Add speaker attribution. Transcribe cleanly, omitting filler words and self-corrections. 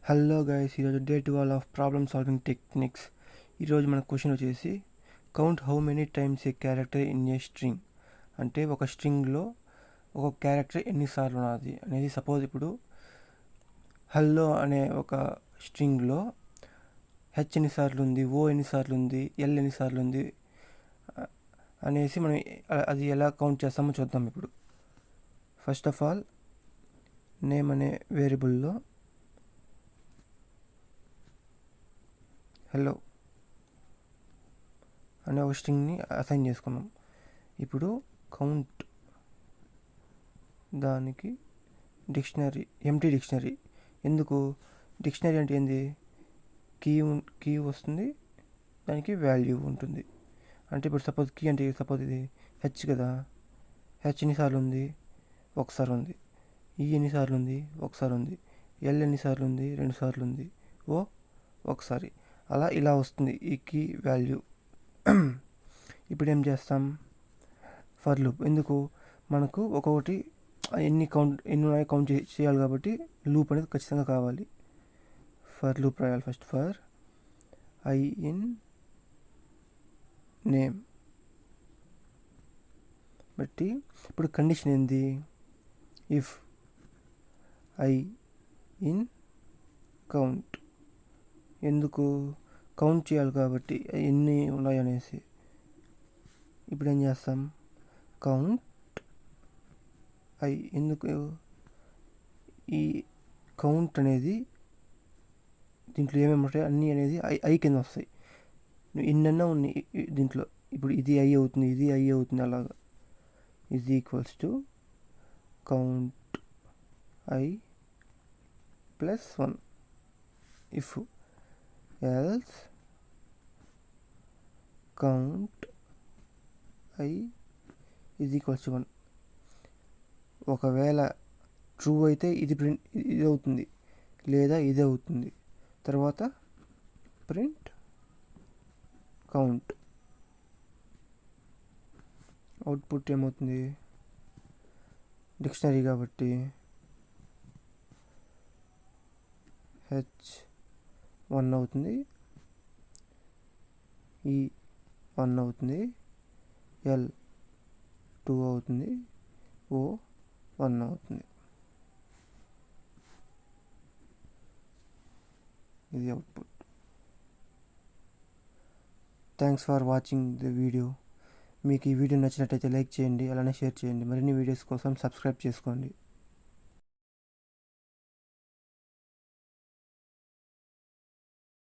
Speaker 1: Hello guys, ఈరోజు day 12 of problem solving techniques. ఈరోజు మన క్వశ్చన్ వచ్చేసి count how many times A character in a string. అంటే ఒక స్ట్రింగ్లో ఒక క్యారెక్టర్ ఎన్నిసార్లు ఉన్నది అనేది. సపోజ్ ఇప్పుడు హలో అనే ఒక స్ట్రింగ్లో హెచ్ ఎన్నిసార్లు ఉంది, ఓ ఎన్నిసార్లు ఉంది, ఎల్ ఎన్నిసార్లు ఉంది అనేసి మనం అది ఎలా కౌంట్ చేస్తామో చూద్దాం. ఇప్పుడు ఫస్ట్ ఆఫ్ ఆల్ నేమ్ అనే వేరియబుల్లో హలో అనే ఒక స్ట్రింగ్ని అసైన్ చేసుకున్నాం. ఇప్పుడు కౌంట్ దానికి డిక్షనరీ, ఎంటీ డిక్షనరీ. ఎందుకు డిక్షనరీ అంటే ఏంది? కీ వస్తుంది, దానికి వాల్యూ ఉంటుంది. అంటే ఇప్పుడు సపోజ్ కీ అంటే సపోజ్ ఇది హెచ్ కదా, హెచ్ ఎన్నిసార్లు ఉంది? ఒకసారి ఉంది. ఈ ఎన్నిసార్లు ఉంది? ఒకసారి ఉంది. ఎల్ ఎన్నిసార్లు ఉంది? 2 సార్లు ఉంది. ఓ ఒకసారి. అలా ఇలా వస్తుంది ఈ కీ వాల్యూ. ఇప్పుడు ఏం చేస్తాం? For loop. ఎందుకు? మనకు ఒక్కొక్కటి ఎన్ని ఉన్నాయో కౌంట్ చేయాలి కాబట్టి లూప్ అనేది ఖచ్చితంగా కావాలి. ఫర్ లూప్ రాయాలి. First for I in name బట్టి ఇప్పుడు కండిషన్ ఏంది? If I in count. ఎందుకు? కౌంట్ చేయాలి కాబట్టి ఎన్ని ఉన్నాయనేసి. ఇప్పుడు ఏం చేస్తాం? Count I. ఎందుకు? ఈ కౌంట్ అనేది దీంట్లో ఏమేమి ఉంటాయి అన్నీ అనేది ఐ కింద వస్తాయి. ఇన్నన్నా ఉన్నాయి దీంట్లో. ఇప్పుడు ఇది ఐ అవుతుంది, ఇది ఐ అవుతుంది. అలాగా is equals to count I plus 1 if else count I is equals to 1. ఒకవేళ ట్రూ అయితే ఇది అవుతుంది, లేదా ఇది అవుతుంది. తర్వాత ప్రింట్ కౌంట్. అవుట్పుట్ ఏమవుతుంది? డిక్షనరీ కాబట్టి హెచ్ 1 అవుతుంది, ఈ 1 అవుతుంది, ఎల్ 2 అవుతుంది, ఓ 1 అవుతుంది. ఇది output. Thanks for watching the video. మీకు ఈ వీడియో నచ్చినట్టయితే లైక్ చేయండి, అలానే షేర్ చేయండి. మరిన్ని వీడియోస్ కోసం సబ్స్క్రైబ్ చేసుకోండి.